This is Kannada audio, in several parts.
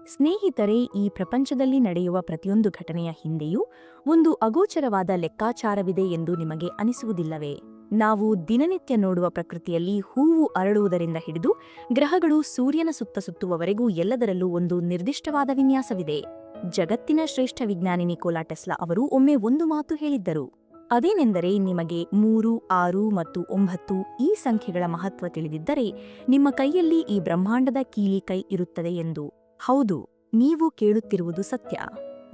ಸ್ನೇಹಿತರೇ, ಈ ಪ್ರಪಂಚದಲ್ಲಿ ನಡೆಯುವ ಪ್ರತಿಯೊಂದು ಘಟನೆಯ ಹಿಂದೆಯೂ ಒಂದು ಅಗೋಚರವಾದ ಲೆಕ್ಕಾಚಾರವಿದೆ ಎಂದು ನಿಮಗೆ ಅನಿಸುವುದಿಲ್ಲವೇ? ನಾವು ದಿನನಿತ್ಯ ನೋಡುವ ಪ್ರಕೃತಿಯಲ್ಲಿ ಹೂವು ಅರಳುವುದರಿಂದ ಹಿಡಿದು ಗ್ರಹಗಳು ಸೂರ್ಯನ ಸುತ್ತ ಸುತ್ತುವವರೆಗೂ ಎಲ್ಲದರಲ್ಲೂ ಒಂದು ನಿರ್ದಿಷ್ಟವಾದ ವಿನ್ಯಾಸವಿದೆ. ಜಗತ್ತಿನ ಶ್ರೇಷ್ಠ ವಿಜ್ಞಾನಿ ನಿಕೋಲಾ ಟೆಸ್ಲಾ ಅವರು ಒಮ್ಮೆ ಒಂದು ಮಾತು ಹೇಳಿದ್ದರು. ಅದೇನೆಂದರೆ, ನಿಮಗೆ 3, 6 ಮತ್ತು 9 ಈ ಸಂಖ್ಯೆಗಳ ಮಹತ್ವ ತಿಳಿದಿದ್ದರೆ ನಿಮ್ಮ ಕೈಯಲ್ಲಿ ಈ ಬ್ರಹ್ಮಾಂಡದ ಕೀಲಿ ಕೈ ಇರುತ್ತದೆ ಎಂದು. ಹೌದು, ನೀವು ಕೇಳುತ್ತಿರುವುದು ಸತ್ಯ.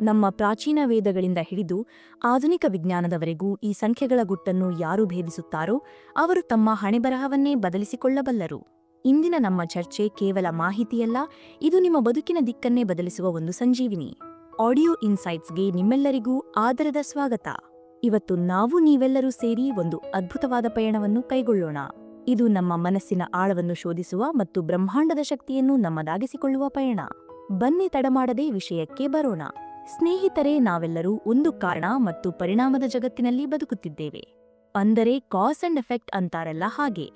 ನಮ್ಮ ಪ್ರಾಚೀನ ವೇದಗಳಿಂದ ಹಿಡಿದು ಆಧುನಿಕ ವಿಜ್ಞಾನದವರೆಗೂ ಈ ಸಂಖ್ಯೆಗಳ ಗುಟ್ಟನ್ನು ಯಾರು ಭೇದಿಸುತ್ತಾರೋ ಅವರು ತಮ್ಮ ಹಣೆಬರಹವನ್ನೇ ಬದಲಿಸಿಕೊಳ್ಳಬಲ್ಲರು. ಇಂದಿನ ನಮ್ಮ ಚರ್ಚೆ ಕೇವಲ ಮಾಹಿತಿಯಲ್ಲ, ಇದು ನಿಮ್ಮ ಬದುಕಿನ ದಿಕ್ಕನ್ನೇ ಬದಲಿಸುವ ಒಂದು ಸಂಜೀವಿನಿ. ಆಡಿಯೋ ಇನ್ಸೈಟ್ಸ್ಗೆ ನಿಮ್ಮೆಲ್ಲರಿಗೂ ಆದರದ ಸ್ವಾಗತ. ಇವತ್ತು ನೀವೆಲ್ಲರೂ ಸೇರಿ ಒಂದು ಅದ್ಭುತವಾದ ಪಯಣವನ್ನು ಕೈಗೊಳ್ಳೋಣ. ಇದು ನಮ್ಮ ಮನಸ್ಸಿನ ಆಳವನ್ನು ಶೋಧಿಸುವ ಮತ್ತು ಬ್ರಹ್ಮಾಂಡದ ಶಕ್ತಿಯನ್ನು ನಮ್ಮದಾಗಿಸಿಕೊಳ್ಳುವ ಪಯಣ. ಬನ್ನಿ ತಡಮಾಡದೆ ವಿಷಯಕ್ಕೆ ಬರೋಣ. ಸ್ನೇಹಿತರೇ, ನಾವೆಲ್ಲರೂ ಒಂದು ಕಾರಣ ಮತ್ತು ಪರಿಣಾಮದ ಜಗತ್ತಿನಲ್ಲಿ ಬದುಕುತ್ತಿದ್ದೇವೆ. ಅಂದರೆ ಕಾಸ್ ಅಂಡ್ ಎಫೆಕ್ಟ್ ಅಂತಾರಲ್ಲ ಹಾಗೆ.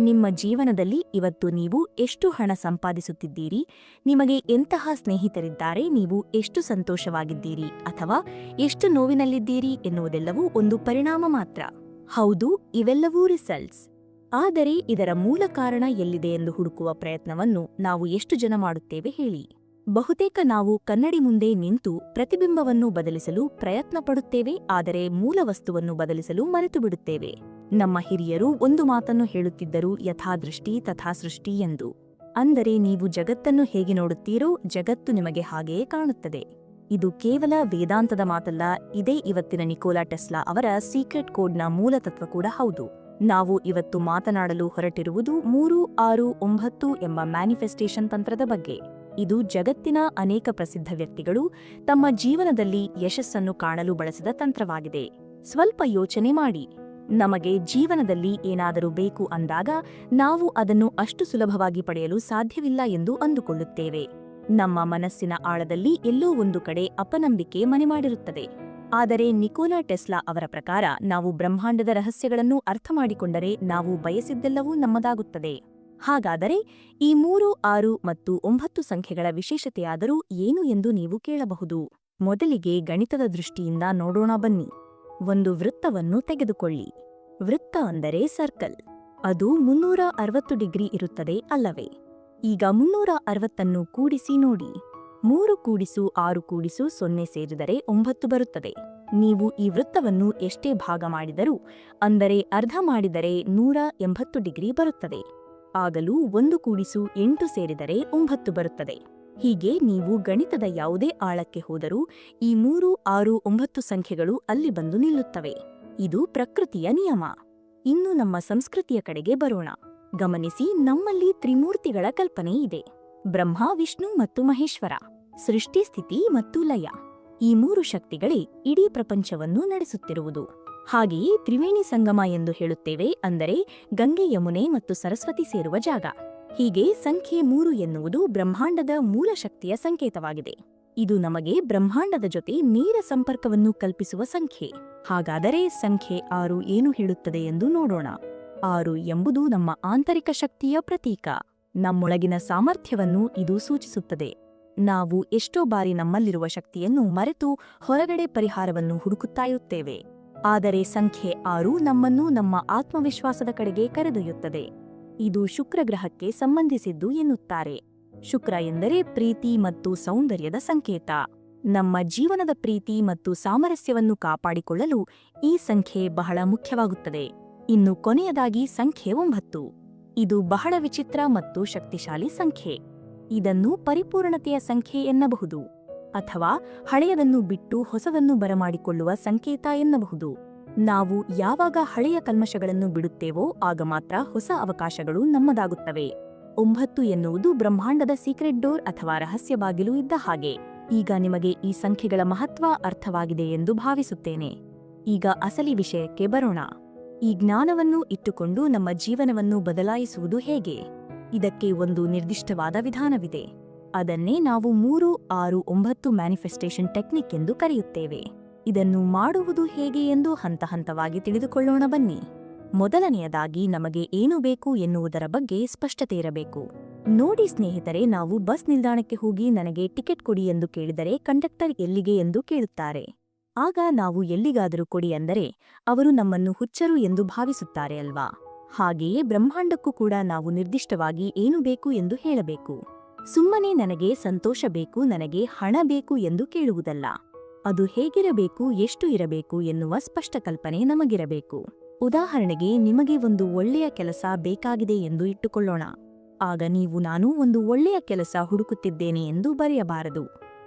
ನಿಮ್ಮ ಜೀವನದಲ್ಲಿ ಇವತ್ತು ನೀವು ಎಷ್ಟು ಹಣ ಸಂಪಾದಿಸುತ್ತಿದ್ದೀರಿ, ನಿಮಗೆ ಎಂತಹ ಸ್ನೇಹಿತರಿದ್ದಾರೆ, ನೀವು ಎಷ್ಟು ಸಂತೋಷವಾಗಿದ್ದೀರಿ ಅಥವಾ ಎಷ್ಟು ನೋವಿನಲ್ಲಿದ್ದೀರಿ ಎನ್ನುವುದೆಲ್ಲವೂ ಒಂದು ಪರಿಣಾಮ ಮಾತ್ರ. ಹೌದು, ಇವೆಲ್ಲವೂ ರಿಸಲ್ಟ್ಸ್. ಆದರೆ ಇದರ ಮೂಲ ಕಾರಣ ಎಲ್ಲಿದೆ ಎಂದು ಹುಡುಕುವ ಪ್ರಯತ್ನವನ್ನು ನಾವು ಎಷ್ಟು ಜನ ಮಾಡುತ್ತೇವೆ ಹೇಳಿ? ಬಹುತೇಕ ನಾವು ಕನ್ನಡಿ ಮುಂದೆ ನಿಂತು ಪ್ರತಿಬಿಂಬವನ್ನು ಬದಲಿಸಲು ಪ್ರಯತ್ನ ಪಡುತ್ತೇವೆ, ಆದರೆ ಮೂಲ ವಸ್ತುವನ್ನು ಬದಲಿಸಲು ಮರೆತು ಬಿಡುತ್ತೇವೆ. ನಮ್ಮ ಹಿರಿಯರು ಒಂದು ಮಾತನ್ನು ಹೇಳುತ್ತಿದ್ದರು, ಯಥಾದೃಷ್ಟಿ ತಥಾ ಸೃಷ್ಟಿ ಎಂದು. ಅಂದರೆ ನೀವು ಜಗತ್ತನ್ನು ಹೇಗೆ ನೋಡುತ್ತೀರೋ ಜಗತ್ತು ನಿಮಗೆ ಹಾಗೆಯೇ ಕಾಣುತ್ತದೆ. ಇದು ಕೇವಲ ವೇದಾಂತದ ಮಾತಲ್ಲ, ಇದೇ ಇವತ್ತಿನ ನಿಕೋಲಾ ಟೆಸ್ಲಾ ಅವರ ಸೀಕ್ರೆಟ್ ಕೋಡ್ನ ಮೂಲ ತತ್ವ ಕೂಡ ಹೌದು. ನಾವು ಇವತ್ತು ಮಾತನಾಡಲು ಹೊರಟಿರುವುದು 3, 6, 9 ಎಂಬ ಮ್ಯಾನಿಫೆಸ್ಟೇಷನ್ ತಂತ್ರದ ಬಗ್ಗೆ. ಇದು ಜಗತ್ತಿನ ಅನೇಕ ಪ್ರಸಿದ್ಧ ವ್ಯಕ್ತಿಗಳು ತಮ್ಮ ಜೀವನದಲ್ಲಿ ಯಶಸ್ಸನ್ನು ಕಾಣಲು ಬಳಸಿದ ತಂತ್ರವಾಗಿದೆ. ಸ್ವಲ್ಪ ಯೋಚನೆ ಮಾಡಿ. ನಮಗೆ ಜೀವನದಲ್ಲಿ ಏನಾದರೂ ಬೇಕು ಅಂದಾಗ ನಾವು ಅದನ್ನು ಅಷ್ಟು ಸುಲಭವಾಗಿ ಪಡೆಯಲು ಸಾಧ್ಯವಿಲ್ಲ ಎಂದು ಅಂದುಕೊಳ್ಳುತ್ತೇವೆ. ನಮ್ಮ ಮನಸ್ಸಿನ ಆಳದಲ್ಲಿ ಎಲ್ಲೋ ಒಂದು ಕಡೆ ಅಪನಂಬಿಕೆ ಮನೆಮಾಡಿರುತ್ತದೆ. ಆದರೆ ನಿಕೋಲಾ ಟೆಸ್ಲಾ ಅವರ ಪ್ರಕಾರ ನಾವು ಬ್ರಹ್ಮಾಂಡದ ರಹಸ್ಯಗಳನ್ನು ಅರ್ಥಮಾಡಿಕೊಂಡರೆ ನಾವು ಬಯಸಿದ್ದೆಲ್ಲವೂ ನಮ್ಮದಾಗುತ್ತದೆ. ಹಾಗಾದರೆ ಈ 3, 6 ಮತ್ತು 9 ಸಂಖ್ಯೆಗಳ ವಿಶೇಷತೆಯಾದರೂ ಏನು ಎಂದು ನೀವು ಕೇಳಬಹುದು. ಮೊದಲಿಗೆ ಗಣಿತದ ದೃಷ್ಟಿಯಿಂದ ನೋಡೋಣ ಬನ್ನಿ. ಒಂದು ವೃತ್ತವನ್ನು ತೆಗೆದುಕೊಳ್ಳಿ. ವೃತ್ತ ಅಂದರೆ ಸರ್ಕಲ್. ಅದು 360 ಡಿಗ್ರಿ ಇರುತ್ತದೆ ಅಲ್ಲವೇ? ಈಗ 360 ಕೂಡಿಸಿ ನೋಡಿ. 3 ಕೂಡಿಸು 6 ಕೂಡಿಸು 0 ಸೇರಿದರೆ 9 ಬರುತ್ತದೆ. ನೀವು ಈ ವೃತ್ತವನ್ನು ಎಷ್ಟೇ ಭಾಗ ಮಾಡಿದರೂ, ಅಂದರೆ ಅರ್ಧ ಮಾಡಿದರೆ 180 ಡಿಗ್ರಿ ಬರುತ್ತದೆ. ಆಗಲೂ 1 ಕೂಡಿಸು 8 ಸೇರಿದರೆ 9 ಬರುತ್ತದೆ. ಹೀಗೆ ನೀವು ಗಣಿತದ ಯಾವುದೇ ಆಳಕ್ಕೆ ಹೋದರೂ ಈ 3, 6, 9 ಸಂಖ್ಯೆಗಳು ಅಲ್ಲಿ ಬಂದು ನಿಲ್ಲುತ್ತವೆ. ಇದು ಪ್ರಕೃತಿಯ ನಿಯಮ. ಇನ್ನು ನಮ್ಮ ಸಂಸ್ಕೃತಿಯ ಕಡೆಗೆ ಬರೋಣ. ಗಮನಿಸಿ, ನಮ್ಮಲ್ಲಿ ತ್ರಿಮೂರ್ತಿಗಳ ಕಲ್ಪನೆ ಇದೆ. ಬ್ರಹ್ಮ, ವಿಷ್ಣು ಮತ್ತು ಮಹೇಶ್ವರ. ಸೃಷ್ಟಿ, ಸ್ಥಿತಿ ಮತ್ತು ಲಯ. ಈ 3 ಶಕ್ತಿಗಳೇ ಇಡೀ ಪ್ರಪಂಚವನ್ನು ನಡೆಸುತ್ತಿರುವುದು. ಹಾಗೆಯೇ ತ್ರಿವೇಣಿ ಸಂಗಮ ಎಂದು ಹೇಳುತ್ತೇವೆ, ಅಂದರೆ ಗಂಗೆ, ಯಮುನೆ ಮತ್ತು ಸರಸ್ವತಿ ಸೇರುವ ಜಾಗ. ಹೀಗೆ ಸಂಖ್ಯೆ 3 ಎನ್ನುವುದು ಬ್ರಹ್ಮಾಂಡದ ಮೂಲ ಶಕ್ತಿಯ ಸಂಕೇತವಾಗಿದೆ. ಇದು ನಮಗೆ ಬ್ರಹ್ಮಾಂಡದ ಜೊತೆ ನೇರ ಸಂಪರ್ಕವನ್ನು ಕಲ್ಪಿಸುವ ಸಂಖ್ಯೆ. ಹಾಗಾದರೆ ಸಂಖ್ಯೆ 6 ಏನು ಹೇಳುತ್ತದೆ ಎಂದು ನೋಡೋಣ. 6 ಎಂಬುದು ನಮ್ಮ ಆಂತರಿಕ ಶಕ್ತಿಯ ಪ್ರತೀಕ. ನಮ್ಮೊಳಗಿನ ಸಾಮರ್ಥ್ಯವನ್ನು ಇದು ಸೂಚಿಸುತ್ತದೆ. ನಾವು ಎಷ್ಟೋ ಬಾರಿ ನಮ್ಮಲ್ಲಿರುವ ಶಕ್ತಿಯನ್ನು ಮರೆತು ಹೊರಗಡೆ ಪರಿಹಾರವನ್ನು ಹುಡುಕುತ್ತಾ ಇರುತ್ತೇವೆ. ಆದರೆ ಸಂಖ್ಯೆ 6 ನಮ್ಮನ್ನು ನಮ್ಮ ಆತ್ಮವಿಶ್ವಾಸದ ಕಡೆಗೆ ಕರೆದೊಯ್ಯುತ್ತದೆ. ಇದು ಶುಕ್ರ ಗ್ರಹಕ್ಕೆ ಸಂಬಂಧಿಸಿದ್ದು ಎನ್ನುತ್ತಾರೆ. ಶುಕ್ರ ಎಂದರೆ ಪ್ರೀತಿ ಮತ್ತು ಸೌಂದರ್ಯದ ಸಂಕೇತ. ನಮ್ಮ ಜೀವನದ ಪ್ರೀತಿ ಮತ್ತು ಸಾಮರಸ್ಯವನ್ನು ಕಾಪಾಡಿಕೊಳ್ಳಲು ಈ ಸಂಖ್ಯೆ ಬಹಳ ಮುಖ್ಯವಾಗುತ್ತದೆ. ಇನ್ನು ಕೊನೆಯದಾಗಿ ಸಂಖ್ಯೆ 9. ಇದು ಬಹಳ ವಿಚಿತ್ರ ಮತ್ತು ಶಕ್ತಿಶಾಲಿ ಸಂಖ್ಯೆ. ಇದನ್ನು ಪರಿಪೂರ್ಣತೆಯ ಸಂಖ್ಯೆ ಎನ್ನಬಹುದು, ಅಥವಾ ಹಳೆಯದನ್ನು ಬಿಟ್ಟು ಹೊಸದನ್ನು ಬರಮಾಡಿಕೊಳ್ಳುವ ಸಂಕೇತ ಎನ್ನಬಹುದು. ನಾವು ಯಾವಾಗ ಹಳೆಯ ಕಲ್ಮಶಗಳನ್ನು ಬಿಡುತ್ತೇವೋ ಆಗ ಮಾತ್ರ ಹೊಸ ಅವಕಾಶಗಳು ನಮ್ಮದಾಗುತ್ತವೆ. 9 ಎನ್ನುವುದು ಬ್ರಹ್ಮಾಂಡದ ಸೀಕ್ರೆಟ್ ಡೋರ್ ಅಥವಾ ರಹಸ್ಯ ಬಾಗಿಲು ಇದ್ದ ಹಾಗೆ. ಈಗ ನಿಮಗೆ ಈ ಸಂಖ್ಯೆಗಳ ಮಹತ್ವ ಅರ್ಥವಾಗಿದೆ ಎಂದು ಭಾವಿಸುತ್ತೇನೆ. ಈಗ ಅಸಲಿ ವಿಷಯಕ್ಕೆ ಬರೋಣ. ಈ ಜ್ಞಾನವನ್ನು ಇಟ್ಟುಕೊಂಡು ನಮ್ಮ ಜೀವನವನ್ನು ಬದಲಾಯಿಸುವುದು ಹೇಗೆ? ಇದಕ್ಕೆ ಒಂದು ನಿರ್ದಿಷ್ಟವಾದ ವಿಧಾನವಿದೆ. ಅದನ್ನೇ ನಾವು 3, 6, 9 ಮ್ಯಾನಿಫೆಸ್ಟೇಷನ್ ಟೆಕ್ನಿಕ್ ಎಂದು ಕರೆಯುತ್ತೇವೆ. ಇದನ್ನು ಮಾಡುವುದು ಹೇಗೆ ಎಂದು ಹಂತ ಹಂತವಾಗಿ ತಿಳಿದುಕೊಳ್ಳೋಣ ಬನ್ನಿ. ಮೊದಲನೆಯದಾಗಿ ನಮಗೆ ಏನು ಬೇಕು ಎನ್ನುವುದರ ಬಗ್ಗೆ ಸ್ಪಷ್ಟತೆ ಇರಬೇಕು. ನೋಡಿ ಸ್ನೇಹಿತರೆ, ನಾವು ಬಸ್ ನಿಲ್ದಾಣಕ್ಕೆ ಹೋಗಿ ನನಗೆ ಟಿಕೆಟ್ ಕೊಡಿ ಎಂದು ಕೇಳಿದರೆ ಕಂಡಕ್ಟರ್ ಎಲ್ಲಿಗೆ ಎಂದು ಕೇಳುತ್ತಾರೆ. ಆಗ ನಾವು ಎಲ್ಲಿಗಾದರೂ ಕೊಡಿ ಅಂದರೆ ಅವರು ನಮ್ಮನ್ನು ಹುಚ್ಚರು ಎಂದು ಭಾವಿಸುತ್ತಾರೆ ಅಲ್ವಾ? ಹಾಗೆಯೇ ಬ್ರಹ್ಮಾಂಡಕ್ಕೂ ಕೂಡ ನಾವು ನಿರ್ದಿಷ್ಟವಾಗಿ ಏನು ಬೇಕು ಎಂದು ಹೇಳಬೇಕು. ಸುಮ್ಮನೆ ನನಗೆ ಸಂತೋಷ ಬೇಕು, ನನಗೆ ಹಣ ಬೇಕು ಎಂದು ಕೇಳುವುದಲ್ಲ. ಅದು ಹೇಗಿರಬೇಕು, ಎಷ್ಟು ಇರಬೇಕು ಎನ್ನುವ ಸ್ಪಷ್ಟ ಕಲ್ಪನೆ ನಮಗಿರಬೇಕು. ಉದಾಹರಣೆಗೆ, ನಿಮಗೆ ಒಂದು ಒಳ್ಳೆಯ ಕೆಲಸ ಬೇಕಾಗಿದೆ ಎಂದು ಇಟ್ಟುಕೊಳ್ಳೋಣ. ಆಗ ನೀವು ನಾನು ಒಂದು ಒಳ್ಳೆಯ ಕೆಲಸ ಹುಡುಕುತ್ತಿದ್ದೇನೆ ಎಂದು ಬರೆಯಬಾರದು.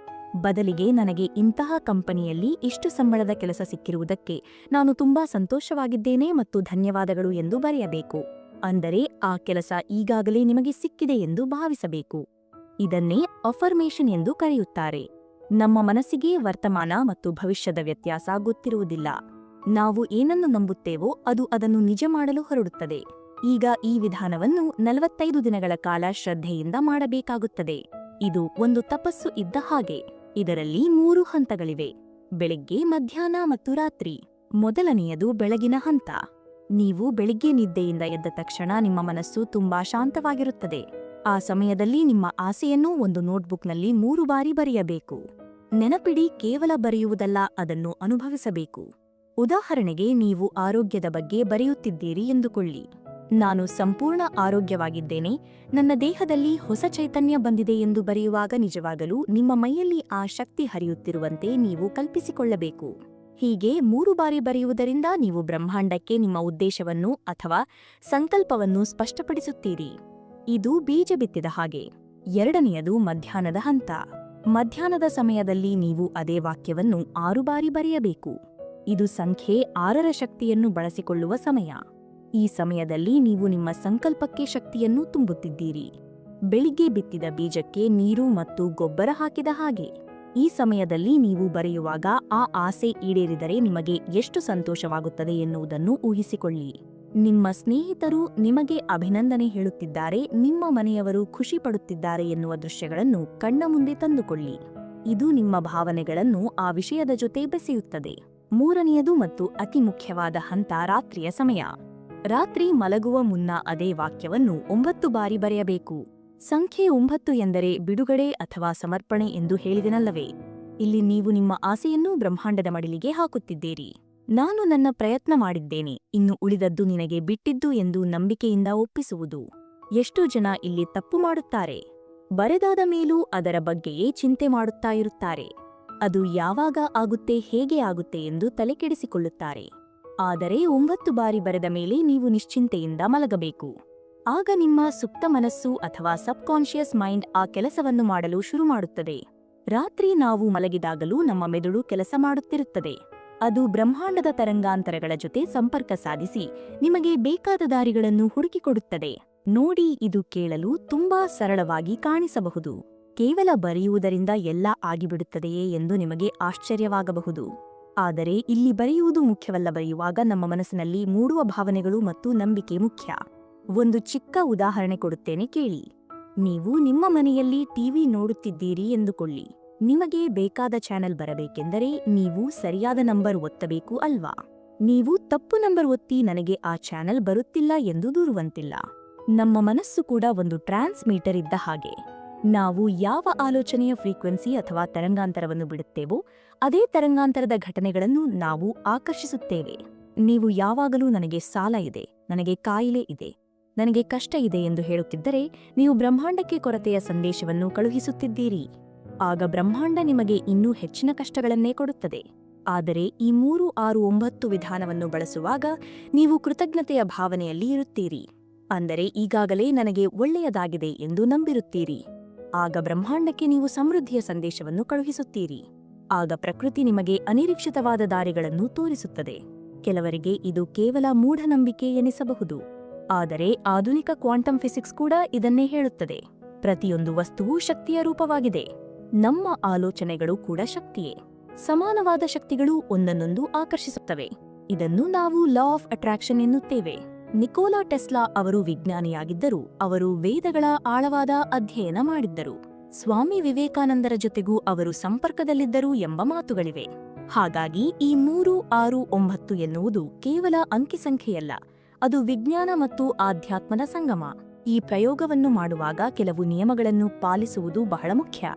ಬದಲಿಗೆ ನನಗೆ ಇಂತಹ ಕಂಪನಿಯಲ್ಲಿ ಇಷ್ಟು ಸಂಬಳದ ಕೆಲಸ ಸಿಕ್ಕಿರುವುದಕ್ಕೆ ನಾನು ತುಂಬಾ ಸಂತೋಷವಾಗಿದ್ದೇನೆ ಮತ್ತು ಧನ್ಯವಾದಗಳು ಎಂದು ಬರೆಯಬೇಕು. ಅಂದರೆ ಆ ಕೆಲಸ ಈಗಾಗಲೇ ನಿಮಗೆ ಸಿಕ್ಕಿದೆ ಎಂದು ಭಾವಿಸಬೇಕು. ಇದನ್ನೇ ಅಫರ್ಮೇಷನ್ ಎಂದು ಕರೆಯುತ್ತಾರೆ. ನಮ್ಮ ಮನಸ್ಸಿಗೆ ವರ್ತಮಾನ ಮತ್ತು ಭವಿಷ್ಯದ ವ್ಯತ್ಯಾಸ ಗೊತ್ತಿರುವುದಿಲ್ಲ. ನಾವು ಏನನ್ನು ನಂಬುತ್ತೇವೋ ಅದು ಅದನ್ನು ನಿಜ ಮಾಡಲು ಹೊರಡುತ್ತದೆ. ಈಗ ಈ ವಿಧಾನವನ್ನು 45 ದಿನಗಳ ಕಾಲ ಶ್ರದ್ಧೆಯಿಂದ ಮಾಡಬೇಕಾಗುತ್ತದೆ. ಇದು ಒಂದು ತಪಸ್ಸು ಇದ್ದ ಹಾಗೆ. ಇದರಲ್ಲಿ 3 ಹಂತಗಳಿವೆ: ಬೆಳಿಗ್ಗೆ, ಮಧ್ಯಾಹ್ನ ಮತ್ತು ರಾತ್ರಿ. ಮೊದಲನೆಯದು ಬೆಳಗಿನ ಹಂತ. ನೀವು ಬೆಳಿಗ್ಗೆ ನಿದ್ದೆಯಿಂದ ಎದ್ದ ತಕ್ಷಣ ನಿಮ್ಮ ಮನಸ್ಸು ತುಂಬಾ ಶಾಂತವಾಗಿರುತ್ತದೆ. ಆ ಸಮಯದಲ್ಲಿ ನಿಮ್ಮ ಆಸೆಯನ್ನು ಒಂದು ನೋಟ್ಬುಕ್ನಲ್ಲಿ 3 ಬಾರಿ ಬರೆಯಬೇಕು. ನೆನಪಿಡಿ, ಕೇವಲ ಬರೆಯುವುದಲ್ಲ, ಅದನ್ನು ಅನುಭವಿಸಬೇಕು. ಉದಾಹರಣೆಗೆ, ನೀವು ಆರೋಗ್ಯದ ಬಗ್ಗೆ ಬರೆಯುತ್ತಿದ್ದೀರಿ ಎಂದುಕೊಳ್ಳಿ. ನಾನು ಸಂಪೂರ್ಣ ಆರೋಗ್ಯವಾಗಿದ್ದೇನೆ, ನನ್ನ ದೇಹದಲ್ಲಿ ಹೊಸ ಚೈತನ್ಯ ಬಂದಿದೆ ಎಂದು ಬರೆಯುವಾಗ ನಿಜವಾಗಲೂ ನಿಮ್ಮ ಮೈಯಲ್ಲಿ ಆ ಶಕ್ತಿ ಹರಿಯುತ್ತಿರುವಂತೆ ನೀವು ಕಲ್ಪಿಸಿಕೊಳ್ಳಬೇಕು. ಹೀಗೆ 3 ಬಾರಿ ಬರೆಯುವುದರಿಂದ ನೀವು ಬ್ರಹ್ಮಾಂಡಕ್ಕೆ ನಿಮ್ಮ ಉದ್ದೇಶವನ್ನು ಅಥವಾ ಸಂಕಲ್ಪವನ್ನು ಸ್ಪಷ್ಟಪಡಿಸುತ್ತೀರಿ. ಇದು ಬೀಜ ಬಿತ್ತಿದ ಹಾಗೆ. ಎರಡನೆಯದು ಮಧ್ಯಾಹ್ನದ ಹಂತ. ಮಧ್ಯಾಹ್ನದ ಸಮಯದಲ್ಲಿ ನೀವು ಅದೇ ವಾಕ್ಯವನ್ನು 6 ಬಾರಿ ಬರೆಯಬೇಕು. ಇದು ಸಂಖ್ಯೆ 6ರ ಶಕ್ತಿಯನ್ನು ಬಳಸಿಕೊಳ್ಳುವ ಸಮಯ. ಈ ಸಮಯದಲ್ಲಿ ನೀವು ನಿಮ್ಮ ಸಂಕಲ್ಪಕ್ಕೆ ಶಕ್ತಿಯನ್ನು ತುಂಬುತ್ತಿದ್ದೀರಿ. ಬೆಳಿಗ್ಗೆ ಬಿತ್ತಿದ ಬೀಜಕ್ಕೆ ನೀರು ಮತ್ತು ಗೊಬ್ಬರ ಹಾಕಿದ ಹಾಗೆ. ಈ ಸಮಯದಲ್ಲಿ ನೀವು ಬರೆಯುವಾಗ ಆ ಆಸೆ ಈಡೇರಿದರೆ ನಿಮಗೆ ಎಷ್ಟು ಸಂತೋಷವಾಗುತ್ತದೆ ಎನ್ನುವುದನ್ನು ಊಹಿಸಿಕೊಳ್ಳಿ. ನಿಮ್ಮ ಸ್ನೇಹಿತರು ನಿಮಗೆ ಅಭಿನಂದನೆ ಹೇಳುತ್ತಿದ್ದಾರೆ, ನಿಮ್ಮ ಮನೆಯವರು ಖುಷಿ ಪಡುತ್ತಿದ್ದಾರೆ ಎನ್ನುವ ದೃಶ್ಯಗಳನ್ನು ಕಣ್ಣ ಮುಂದೆ ತಂದುಕೊಳ್ಳಿ. ಇದು ನಿಮ್ಮ ಭಾವನೆಗಳನ್ನು ಆ ವಿಷಯದ ಜೊತೆ ಬೆಸೆಯುತ್ತದೆ. ಮೂರನೆಯದು ಮತ್ತು ಅತಿ ಮುಖ್ಯವಾದ ಹಂತ ರಾತ್ರಿಯ ಸಮಯ. ರಾತ್ರಿ ಮಲಗುವ ಮುನ್ನ ಅದೇ ವಾಕ್ಯವನ್ನು 9 ಬಾರಿ ಬರೆಯಬೇಕು. ಸಂಖ್ಯೆ 9 ಎಂದರೆ ಬಿಡುಗಡೆ ಅಥವಾ ಸಮರ್ಪಣೆ ಎಂದು ಹೇಳಿದೆನಲ್ಲವೇ? ಇಲ್ಲಿ ನೀವು ನಿಮ್ಮ ಆಸೆಯನ್ನು ಬ್ರಹ್ಮಾಂಡದ ಮಡಿಲಿಗೆ ಹಾಕುತ್ತಿದ್ದೀರಿ. ನಾನು ನನ್ನ ಪ್ರಯತ್ನ ಮಾಡಿದ್ದೇನೆ, ಇನ್ನು ಉಳಿದದ್ದು ನಿನಗೆ ಬಿಟ್ಟಿದ್ದು ಎಂದು ನಂಬಿಕೆಯಿಂದ ಒಪ್ಪಿಸುವುದು. ಎಷ್ಟು ಜನ ಇಲ್ಲಿ ತಪ್ಪು ಮಾಡುತ್ತಾರೆ? ಬರೆದಾದ ಮೇಲೂ ಅದರ ಬಗ್ಗೆಯೇ ಚಿಂತೆ ಮಾಡುತ್ತಾ ಇರುತ್ತಾರೆ. ಅದು ಯಾವಾಗ ಆಗುತ್ತೆ, ಹೇಗೆ ಆಗುತ್ತೆ ಎಂದು ತಲೆಕೆಡಿಸಿಕೊಳ್ಳುತ್ತಾರೆ. ಆದರೆ 9 ಬಾರಿ ಬರೆದ ಮೇಲೆ ನೀವು ನಿಶ್ಚಿಂತೆಯಿಂದ ಮಲಗಬೇಕು. ಆಗ ನಿಮ್ಮ ಸುಪ್ತ ಮನಸ್ಸು ಅಥವಾ ಸಬ್ಕಾನ್ಷಿಯಸ್ ಮೈಂಡ್ ಆ ಕೆಲಸವನ್ನು ಮಾಡಲು ಶುರು ಮಾಡುತ್ತದೆ. ರಾತ್ರಿ ನಾವು ಮಲಗಿದಾಗಲೂ ನಮ್ಮ ಮೆದುಳು ಕೆಲಸ ಮಾಡುತ್ತಿರುತ್ತದೆ. ಅದು ಬ್ರಹ್ಮಾಂಡದ ತರಂಗಾಂತರಗಳ ಜೊತೆ ಸಂಪರ್ಕ ಸಾಧಿಸಿ ನಿಮಗೆ ಬೇಕಾದ ದಾರಿಗಳನ್ನು ಹುಡುಕಿಕೊಡುತ್ತದೆ. ನೋಡಿ, ಇದು ಕೇಳಲು ತುಂಬಾ ಸರಳವಾಗಿ ಕಾಣಿಸಬಹುದು. ಕೇವಲ ಬರೆಯುವುದರಿಂದ ಎಲ್ಲ ಆಗಿಬಿಡುತ್ತದೆಯೇ ಎಂದು ನಿಮಗೆ ಆಶ್ಚರ್ಯವಾಗಬಹುದು. ಆದರೆ ಇಲ್ಲಿ ಬರೆಯುವುದು ಮುಖ್ಯವಲ್ಲ. ಬರೆಯುವಾಗ ನಮ್ಮ ಮನಸ್ಸಿನಲ್ಲಿ ಮೂಡುವ ಭಾವನೆಗಳು ಮತ್ತು ನಂಬಿಕೆ ಮುಖ್ಯ. ಒಂದು ಚಿಕ್ಕ ಉದಾಹರಣೆ ಕೊಡುತ್ತೇನೆ ಕೇಳಿ. ನೀವು ನಿಮ್ಮ ಮನೆಯಲ್ಲಿ ಟಿವಿ ನೋಡುತ್ತಿದ್ದೀರಿ ಎಂದುಕೊಳ್ಳಿ. ನಿಮಗೆ ಬೇಕಾದ ಚಾನೆಲ್ ಬರಬೇಕೆಂದರೆ ನೀವು ಸರಿಯಾದ ನಂಬರ್ ಒತ್ತಬೇಕು ಅಲ್ವಾ? ನೀವು ತಪ್ಪು ನಂಬರ್ ಒತ್ತಿ ನನಗೆ ಆ ಚಾನೆಲ್ ಬರುತ್ತಿಲ್ಲ ಎಂದು ದೂರುವಂತಿಲ್ಲ. ನಮ್ಮ ಮನಸ್ಸು ಕೂಡ ಒಂದು ಟ್ರಾನ್ಸ್ಮೀಟರ್ ಇದ್ದ ಹಾಗೆ. ನಾವು ಯಾವ ಆಲೋಚನೆಯ ಫ್ರೀಕ್ವೆನ್ಸಿ ಅಥವಾ ತರಂಗಾಂತರವನ್ನು ಬಿಡುತ್ತೇವೋ ಅದೇ ತರಂಗಾಂತರದ ಘಟನೆಗಳನ್ನು ನಾವು ಆಕರ್ಷಿಸುತ್ತೇವೆ. ನೀವು ಯಾವಾಗಲೂ ನನಗೆ ಸಾಲ ಇದೆ, ನನಗೆ ಕಾಯಿಲೆ ಇದೆ, ನನಗೆ ಕಷ್ಟ ಇದೆ ಎಂದು ಹೇಳುತ್ತಿದ್ದರೆ ನೀವು ಬ್ರಹ್ಮಾಂಡಕ್ಕೆ ಕೊರತೆಯ ಸಂದೇಶವನ್ನು ಕಳುಹಿಸುತ್ತಿದ್ದೀರಿ. ಆಗ ಬ್ರಹ್ಮಾಂಡ ನಿಮಗೆ ಇನ್ನೂ ಹೆಚ್ಚಿನ ಕಷ್ಟಗಳನ್ನೇ ಕೊಡುತ್ತದೆ. ಆದರೆ ಈ 3, 6, 9 ವಿಧಾನವನ್ನು ಬಳಸುವಾಗ ನೀವು ಕೃತಜ್ಞತೆಯ ಭಾವನೆಯಲ್ಲಿ ಇರುತ್ತೀರಿ. ಅಂದರೆ ಈಗಾಗಲೇ ನನಗೆ ಒಳ್ಳೆಯದಾಗಿದೆ ಎಂದು ನಂಬಿರುತ್ತೀರಿ. ಆಗ ಬ್ರಹ್ಮಾಂಡಕ್ಕೆ ನೀವು ಸಮೃದ್ಧಿಯ ಸಂದೇಶವನ್ನು ಕಳುಹಿಸುತ್ತೀರಿ. ಆಗ ಪ್ರಕೃತಿ ನಿಮಗೆ ಅನಿರೀಕ್ಷಿತವಾದ ದಾರಿಗಳನ್ನು ತೋರಿಸುತ್ತದೆ. ಕೆಲವರಿಗೆ ಇದು ಕೇವಲ ಮೂಢನಂಬಿಕೆ ಎನಿಸಬಹುದು. ಆದರೆ ಆಧುನಿಕ ಕ್ವಾಂಟಮ್ ಫಿಸಿಕ್ಸ್ ಕೂಡ ಇದನ್ನೇ ಹೇಳುತ್ತದೆ. ಪ್ರತಿಯೊಂದು ವಸ್ತುವೂ ಶಕ್ತಿಯ ರೂಪವಾಗಿದೆ. ನಮ್ಮ ಆಲೋಚನೆಗಳು ಕೂಡ ಶಕ್ತಿಯೇ. ಸಮಾನವಾದ ಶಕ್ತಿಗಳು ಒಂದನ್ನೊಂದು ಆಕರ್ಷಿಸುತ್ತವೆ. ಇದನ್ನು ನಾವು ಲಾ ಆಫ್ ಅಟ್ರಾಕ್ಷನ್ ಎನ್ನುತ್ತೇವೆ. ನಿಕೋಲಾ ಟೆಸ್ಲಾ ಅವರು ವಿಜ್ಞಾನಿಯಾಗಿದ್ದರು. ಅವರು ವೇದಗಳ ಆಳವಾದ ಅಧ್ಯಯನ ಮಾಡಿದ್ದರು. ಸ್ವಾಮಿ ವಿವೇಕಾನಂದರ ಜೊತೆಗೂ ಅವರು ಸಂಪರ್ಕದಲ್ಲಿದ್ದರು ಎಂಬ ಮಾತುಗಳಿವೆ. ಹಾಗಾಗಿ ಈ 3, 6, 9 ಎನ್ನುವುದು ಕೇವಲ ಅಂಕಿಸಂಖ್ಯೆಯಲ್ಲ, ಅದು ವಿಜ್ಞಾನ ಮತ್ತು ಆಧ್ಯಾತ್ಮದ ಸಂಗಮ. ಈ ಪ್ರಯೋಗವನ್ನು ಮಾಡುವಾಗ ಕೆಲವು ನಿಯಮಗಳನ್ನು ಪಾಲಿಸುವುದು ಬಹಳ ಮುಖ್ಯ.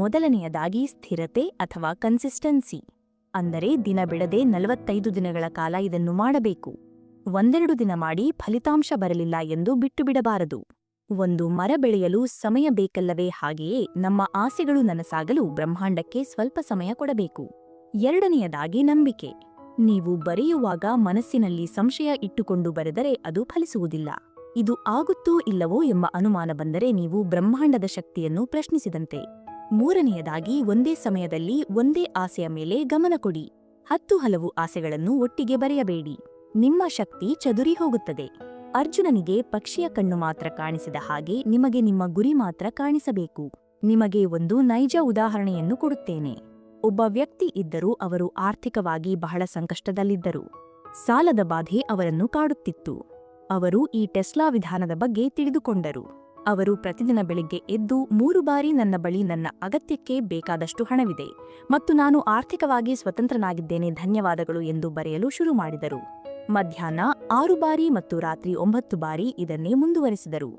ಮೊದಲನೆಯದಾಗಿ ಸ್ಥಿರತೆ ಅಥವಾ ಕನ್ಸಿಸ್ಟೆನ್ಸಿ, ಅಂದರೆ ದಿನ ಬಿಡದೆ 45 ದಿನಗಳ ಕಾಲ ಇದನ್ನು ಮಾಡಬೇಕು. ಒಂದೆರಡು ದಿನ ಮಾಡಿ ಫಲಿತಾಂಶ ಬರಲಿಲ್ಲ ಎಂದು ಬಿಟ್ಟು ಬಿಡಬಾರದು. ಒಂದು ಮರ ಬೆಳೆಯಲು ಸಮಯ ಬೇಕಲ್ಲವೇ, ಹಾಗೆಯೇ ನಮ್ಮ ಆಸೆಗಳು ನನಸಾಗಲು ಬ್ರಹ್ಮಾಂಡಕ್ಕೆ ಸ್ವಲ್ಪ ಸಮಯ ಕೊಡಬೇಕು. ಎರಡನೆಯದಾಗಿ ನಂಬಿಕೆ. ನೀವು ಬರೆಯುವಾಗ ಮನಸ್ಸಿನಲ್ಲಿ ಸಂಶಯ ಇಟ್ಟುಕೊಂಡು ಬರೆದರೆ ಅದು ಫಲಿಸುವುದಿಲ್ಲ. ಇದು ಆಗುತ್ತೋ ಇಲ್ಲವೋ ಎಂಬ ಅನುಮಾನ ಬಂದರೆ ನೀವು ಬ್ರಹ್ಮಾಂಡದ ಶಕ್ತಿಯನ್ನು ಪ್ರಶ್ನಿಸಿದಂತೆ. ಮೂರನೆಯದಾಗಿ ಒಂದೇ ಸಮಯದಲ್ಲಿ ಒಂದೇ ಆಸೆಯ ಮೇಲೆ ಗಮನ ಕೊಡಿ. 10 ಹಲವು ಆಸೆಗಳನ್ನು ಒಟ್ಟಿಗೆ ಬರೆಯಬೇಡಿ. ನಿಮ್ಮ ಶಕ್ತಿ ಚದುರಿ ಹೋಗುತ್ತದೆ. ಅರ್ಜುನನಿಗೆ ಪಕ್ಷಿಯ ಕಣ್ಣು ಮಾತ್ರ ಕಾಣಿಸಿದ ಹಾಗೆ ನಿಮಗೆ ನಿಮ್ಮ ಗುರಿ ಮಾತ್ರ ಕಾಣಿಸಬೇಕು. ನಿಮಗೆ ಒಂದು ನೈಜ ಉದಾಹರಣೆಯನ್ನು ಕೊಡುತ್ತೇನೆ. ಒಬ್ಬ ವ್ಯಕ್ತಿ ಇದ್ದರು. ಅವರು ಆರ್ಥಿಕವಾಗಿ ಬಹಳ ಸಂಕಷ್ಟದಲ್ಲಿದ್ದರು. ಸಾಲದ ಬಾಧೆ ಅವರನ್ನು ಕಾಡುತ್ತಿತ್ತು. ಅವರು ಈ ಟೆಸ್ಲಾ ವಿಧಾನದ ಬಗ್ಗೆ ತಿಳಿದುಕೊಂಡರು. ಅವರು ಪ್ರತಿದಿನ ಬೆಳಿಗ್ಗೆ ಎದ್ದು 3 ಬಾರಿ ನನ್ನ ಬಳಿ ನನ್ನ ಅಗತ್ಯಕ್ಕೆ ಬೇಕಾದಷ್ಟು ಹಣವಿದೆ ಮತ್ತು ನಾನು ಆರ್ಥಿಕವಾಗಿ ಸ್ವತಂತ್ರನಾಗಿದ್ದೇನೆ, ಧನ್ಯವಾದಗಳು ಎಂದು ಬರೆಯಲು ಶುರು ಮಾಡಿದರು. ಮಧ್ಯಾಹ್ನ 6 ಬಾರಿ ಮತ್ತು ರಾತ್ರಿ 9 ಬಾರಿ ಇದನ್ನೇ ಮುಂದುವರೆಸಿದರು.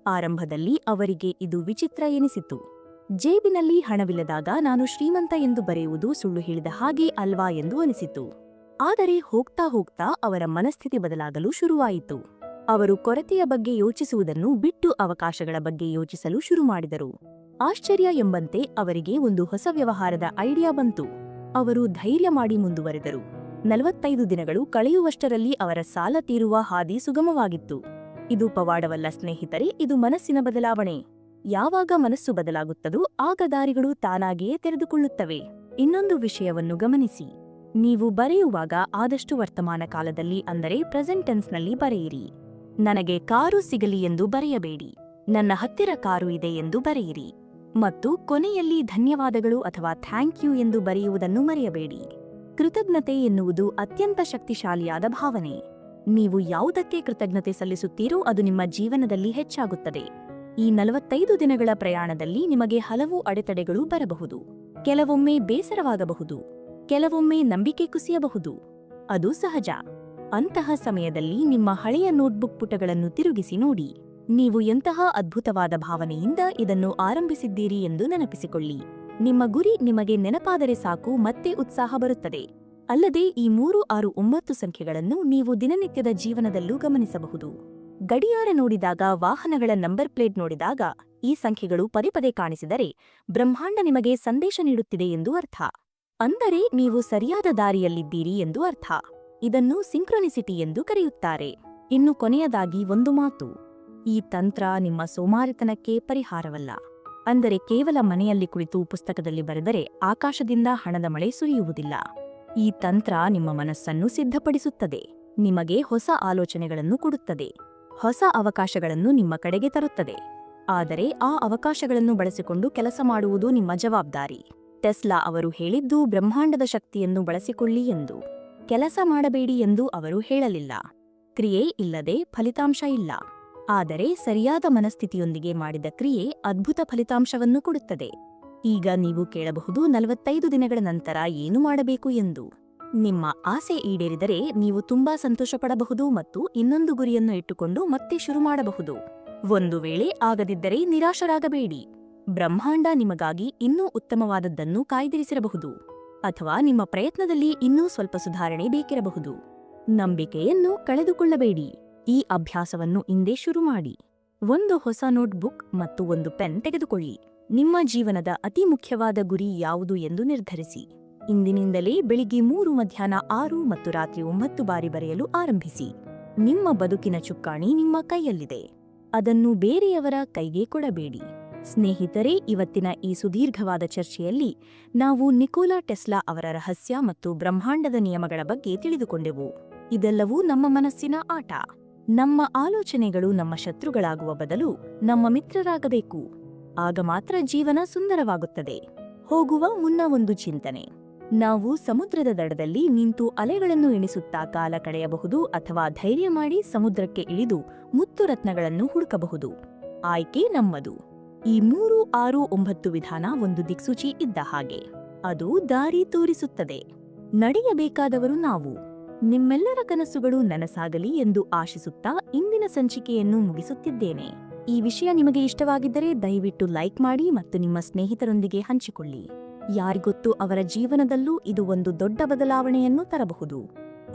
ಆರಂಭದಲ್ಲಿ ಅವರಿಗೆ ಇದು ವಿಚಿತ್ರ ಎನಿಸಿತು. ಜೇಬಿನಲ್ಲಿ ಹಣವಿಲ್ಲದಾಗ ನಾನು ಶ್ರೀಮಂತ ಎಂದು ಬರೆಯುವುದು ಸುಳ್ಳು ಹೇಳಿದ ಹಾಗೆ ಅಲ್ವಾ ಎಂದು ಅನಿಸಿತು. ಆದರೆ ಹೋಗ್ತಾ ಹೋಗ್ತಾ ಅವರ ಮನಸ್ಥಿತಿ ಬದಲಾಗಲು ಶುರುವಾಯಿತು. ಅವರು ಕೊರತೆಯ ಬಗ್ಗೆ ಯೋಚಿಸುವುದನ್ನು ಬಿಟ್ಟು ಅವಕಾಶಗಳ ಬಗ್ಗೆ ಯೋಚಿಸಲು ಶುರು ಮಾಡಿದರು. ಆಶ್ಚರ್ಯ ಎಂಬಂತೆ ಅವರಿಗೆ ಒಂದು ಹೊಸ ವ್ಯವಹಾರದ ಐಡಿಯಾ ಬಂತು. ಅವರು ಧೈರ್ಯ ಮಾಡಿ ಮುಂದುವರೆದರು. 45 ದಿನಗಳು ಕಳೆಯುವಷ್ಟರಲ್ಲಿ ಅವರ ಸಾಲ ತೀರುವ ಹಾದಿ ಸುಗಮವಾಗಿತ್ತು. ಇದು ಪವಾಡವಲ್ಲ ಸ್ನೇಹಿತರೆ, ಇದು ಮನಸ್ಸಿನ ಬದಲಾವಣೆ. ಯಾವಾಗ ಮನಸ್ಸು ಬದಲಾಗುತ್ತದೋ ಆಗ ದಾರಿಗಳು ತಾನಾಗಿಯೇ ತೆರೆದುಕೊಳ್ಳುತ್ತವೆ. ಇನ್ನೊಂದು ವಿಷಯವನ್ನು ಗಮನಿಸಿ. ನೀವು ಬರೆಯುವಾಗ ಆದಷ್ಟು ವರ್ತಮಾನ ಕಾಲದಲ್ಲಿ, ಅಂದರೆ ಪ್ರೆಸೆಂಟ್ ಟೆನ್ಸ್ನಲ್ಲಿ ಬರೆಯಿರಿ. ನನಗೆ ಕಾರು ಸಿಗಲಿ ಎಂದು ಬರೆಯಬೇಡಿ. ನನ್ನ ಹತ್ತಿರ ಕಾರು ಇದೆ ಎಂದು ಬರೆಯಿರಿ. ಮತ್ತು ಕೊನೆಯಲ್ಲಿ ಧನ್ಯವಾದಗಳು ಅಥವಾ ಥ್ಯಾಂಕ್ ಯು ಎಂದು ಬರೆಯುವುದನ್ನು ಮರೆಯಬೇಡಿ. ಕೃತಜ್ಞತೆ ಎನ್ನುವುದು ಅತ್ಯಂತ ಶಕ್ತಿಶಾಲಿಯಾದ ಭಾವನೆ. ನೀವು ಯಾವುದಕ್ಕೆ ಕೃತಜ್ಞತೆ ಸಲ್ಲಿಸುತ್ತೀರೋ ಅದು ನಿಮ್ಮ ಜೀವನದಲ್ಲಿ ಹೆಚ್ಚಾಗುತ್ತದೆ. ಈ 45 ದಿನಗಳ ಪ್ರಯಾಣದಲ್ಲಿ ನಿಮಗೆ ಹಲವು ಅಡೆತಡೆಗಳು ಬರಬಹುದು. ಕೆಲವೊಮ್ಮೆ ಬೇಸರವಾಗಬಹುದು, ಕೆಲವೊಮ್ಮೆ ನಂಬಿಕೆ ಕುಸಿಯಬಹುದು. ಅದು ಸಹಜ. ಅಂತಹ ಸಮಯದಲ್ಲಿ ನಿಮ್ಮ ಹಳೆಯ ನೋಟ್ಬುಕ್ ಪುಟಗಳನ್ನು ತಿರುಗಿಸಿ ನೋಡಿ. ನೀವು ಎಂತಹ ಅದ್ಭುತವಾದ ಭಾವನೆಯಿಂದ ಇದನ್ನು ಆರಂಭಿಸಿದ್ದೀರಿ ಎಂದು ನೆನಪಿಸಿಕೊಳ್ಳಿ. ನಿಮ್ಮ ಗುರಿ ನಿಮಗೆ ನೆನಪಾದರೆ ಸಾಕು, ಮತ್ತೆ ಉತ್ಸಾಹ ಬರುತ್ತದೆ. ಅಲ್ಲದೆ ಈ 3, 6, 9 ಸಂಖ್ಯೆಗಳನ್ನು ನೀವು ದಿನನಿತ್ಯದ ಜೀವನದಲ್ಲೂ ಗಮನಿಸಬಹುದು. ಗಡಿಯಾರ ನೋಡಿದಾಗ, ವಾಹನಗಳ ನಂಬರ್ ಪ್ಲೇಟ್ ನೋಡಿದಾಗ ಈ ಸಂಖ್ಯೆಗಳು ಪದೇ ಪದೇ ಕಾಣಿಸಿದರೆ ಬ್ರಹ್ಮಾಂಡ ನಿಮಗೆ ಸಂದೇಶ ನೀಡುತ್ತಿದೆ ಎಂದು ಅರ್ಥ. ಅಂದರೆ ನೀವು ಸರಿಯಾದ ದಾರಿಯಲ್ಲಿದ್ದೀರಿ ಎಂದು ಅರ್ಥ. ಇದನ್ನು ಸಿಂಕ್ರೊನಿಸಿಟಿ ಎಂದು ಕರೆಯುತ್ತಾರೆ. ಇನ್ನು ಕೊನೆಯದಾಗಿ ಒಂದು ಮಾತು. ಈ ತಂತ್ರ ನಿಮ್ಮ ಸೋಮಾರಿತನಕ್ಕೆ ಪರಿಹಾರವಲ್ಲ. ಅಂದರೆ ಕೇವಲ ಮನೆಯಲ್ಲಿ ಕುಳಿತು ಪುಸ್ತಕದಲ್ಲಿ ಬರೆದರೆ ಆಕಾಶದಿಂದ ಹಣದ ಮಳೆ ಸುರಿಯುವುದಿಲ್ಲ. ಈ ತಂತ್ರ ನಿಮ್ಮ ಮನಸ್ಸನ್ನು ಸಿದ್ಧಪಡಿಸುತ್ತದೆ, ನಿಮಗೆ ಹೊಸ ಆಲೋಚನೆಗಳನ್ನು ಕೊಡುತ್ತದೆ, ಹೊಸ ಅವಕಾಶಗಳನ್ನು ನಿಮ್ಮ ಕಡೆಗೆ ತರುತ್ತದೆ. ಆದರೆ ಆ ಅವಕಾಶಗಳನ್ನು ಬಳಸಿಕೊಂಡು ಕೆಲಸ ಮಾಡುವುದು ನಿಮ್ಮ ಜವಾಬ್ದಾರಿ. ಟೆಸ್ಲಾ ಅವರು ಹೇಳಿದ್ದು ಬ್ರಹ್ಮಾಂಡದ ಶಕ್ತಿಯನ್ನು ಬಳಸಿಕೊಳ್ಳಿ ಎಂದು, ಕೆಲಸ ಮಾಡಬೇಡಿ ಎಂದು ಅವರು ಹೇಳಲಿಲ್ಲ. ಕ್ರಿಯೆ ಇಲ್ಲದೆ ಫಲಿತಾಂಶ ಇಲ್ಲ. ಆದರೆ ಸರಿಯಾದ ಮನಸ್ಥಿತಿಯೊಂದಿಗೆ ಮಾಡಿದ ಕ್ರಿಯೆ ಅದ್ಭುತ ಫಲಿತಾಂಶವನ್ನು ಕೊಡುತ್ತದೆ. ಈಗ ನೀವು ಕೇಳಬಹುದು, 45 ದಿನಗಳ ನಂತರ ಏನು ಮಾಡಬೇಕು ಎಂದು. ನಿಮ್ಮ ಆಸೆ ಈಡೇರಿದರೆ ನೀವು ತುಂಬಾ ಸಂತೋಷಪಡಬಹುದು ಮತ್ತು ಇನ್ನೊಂದು ಗುರಿಯನ್ನು ಇಟ್ಟುಕೊಂಡು ಮತ್ತೆ ಶುರು ಮಾಡಬಹುದು. ಒಂದು ವೇಳೆ ಆಗದಿದ್ದರೆ ನಿರಾಶರಾಗಬೇಡಿ. ಬ್ರಹ್ಮಾಂಡ ನಿಮಗಾಗಿ ಇನ್ನೂ ಉತ್ತಮವಾದದ್ದನ್ನು ಕಾಯ್ದಿರಿಸಿರಬಹುದು. ಅಥವಾ ನಿಮ್ಮ ಪ್ರಯತ್ನದಲ್ಲಿ ಇನ್ನೂ ಸ್ವಲ್ಪ ಸುಧಾರಣೆ ಬೇಕಿರಬಹುದು. ನಂಬಿಕೆಯನ್ನು ಕಳೆದುಕೊಳ್ಳಬೇಡಿ. ಈ ಅಭ್ಯಾಸವನ್ನು ಇಂದೇ ಶುರು ಮಾಡಿ. ಒಂದು ಹೊಸ ನೋಟ್ಬುಕ್ ಮತ್ತು ಒಂದು ಪೆನ್ ತೆಗೆದುಕೊಳ್ಳಿ. ನಿಮ್ಮ ಜೀವನದ ಅತಿ ಮುಖ್ಯವಾದ ಗುರಿ ಯಾವುದು ಎಂದು ನಿರ್ಧರಿಸಿ. ಇಂದಿನಿಂದಲೇ ಬೆಳಿಗ್ಗೆ 3, ಮಧ್ಯಾಹ್ನ 6 ಮತ್ತು ರಾತ್ರಿ 9 ಬಾರಿ ಬರೆಯಲು ಆರಂಭಿಸಿ. ನಿಮ್ಮ ಬದುಕಿನ ಚುಕ್ಕಾಣಿ ನಿಮ್ಮ ಕೈಯಲ್ಲಿದೆ. ಅದನ್ನು ಬೇರೆಯವರ ಕೈಗೆ ಕೊಡಬೇಡಿ. ಸ್ನೇಹಿತರೆ, ಇವತ್ತಿನ ಈ ಸುದೀರ್ಘವಾದ ಚರ್ಚೆಯಲ್ಲಿ ನಾವು ನಿಕೋಲಾ ಟೆಸ್ಲಾ ಅವರ ರಹಸ್ಯ ಮತ್ತು ಬ್ರಹ್ಮಾಂಡದ ನಿಯಮಗಳ ಬಗ್ಗೆ ತಿಳಿದುಕೊಂಡೆವು. ಇದೆಲ್ಲವೂ ನಮ್ಮ ಮನಸ್ಸಿನ ಆಟ. ನಮ್ಮ ಆಲೋಚನೆಗಳು ನಮ್ಮ ಶತ್ರುಗಳಾಗುವ ಬದಲು ನಮ್ಮ ಮಿತ್ರರಾಗಬೇಕು. ಆಗ ಮಾತ್ರ ಜೀವನ ಸುಂದರವಾಗುತ್ತದೆ. ಹೋಗುವ ಮುನ್ನ ಒಂದು ಚಿಂತನೆ. ನಾವು ಸಮುದ್ರದ ದಡದಲ್ಲಿ ನಿಂತು ಅಲೆಗಳನ್ನು ಎಣಿಸುತ್ತಾ ಕಾಲ ಕಳೆಯಬಹುದು ಅಥವಾ ಧೈರ್ಯ ಮಾಡಿ ಸಮುದ್ರಕ್ಕೆ ಇಳಿದು ಮುತ್ತು ರತ್ನಗಳನ್ನು ಹುಡುಕಬಹುದು. ಆಯ್ಕೆ ನಮ್ಮದು. ಈ 3, 6, 9 ವಿಧಾನ ಒಂದು ದಿಕ್ಸೂಚಿ ಇದ್ದ ಹಾಗೆ. ಅದು ದಾರಿ ತೋರಿಸುತ್ತದೆ. ನಡೆಯಬೇಕಾದವರು ನಾವು. ನಿಮ್ಮೆಲ್ಲರ ಕನಸುಗಳು ನನಸಾಗಲಿ ಎಂದು ಆಶಿಸುತ್ತಾ ಇಂದಿನ ಸಂಚಿಕೆಯನ್ನು ಮುಗಿಸುತ್ತಿದ್ದೇನೆ. ಈ ವಿಷಯ ನಿಮಗೆ ಇಷ್ಟವಾಗಿದ್ದರೆ ದಯವಿಟ್ಟು ಲೈಕ್ ಮಾಡಿ ಮತ್ತು ನಿಮ್ಮ ಸ್ನೇಹಿತರೊಂದಿಗೆ ಹಂಚಿಕೊಳ್ಳಿ. ಯಾರಿಗೊತ್ತು, ಅವರ ಜೀವನದಲ್ಲೂ ಇದು ಒಂದು ದೊಡ್ಡ ಬದಲಾವಣೆಯನ್ನು ತರಬಹುದು.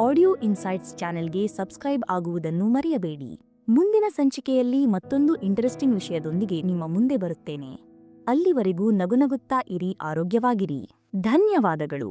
ಆಡಿಯೋ ಇನ್ಸೈಟ್ಸ್ ಚಾನೆಲ್ಗೆ ಸಬ್ಸ್ಕ್ರೈಬ್ ಆಗುವುದನ್ನು ಮರೆಯಬೇಡಿ. ಮುಂದಿನ ಸಂಚಿಕೆಯಲ್ಲಿ ಮತ್ತೊಂದು ಇಂಟರೆಸ್ಟಿಂಗ್ ವಿಷಯದೊಂದಿಗೆ ನಿಮ್ಮ ಮುಂದೆ ಬರುತ್ತೇನೆ. ಅಲ್ಲಿವರೆಗೂ ನಗುನಗುತ್ತಾ ಇರಿ, ಆರೋಗ್ಯವಾಗಿರಿ. ಧನ್ಯವಾದಗಳು.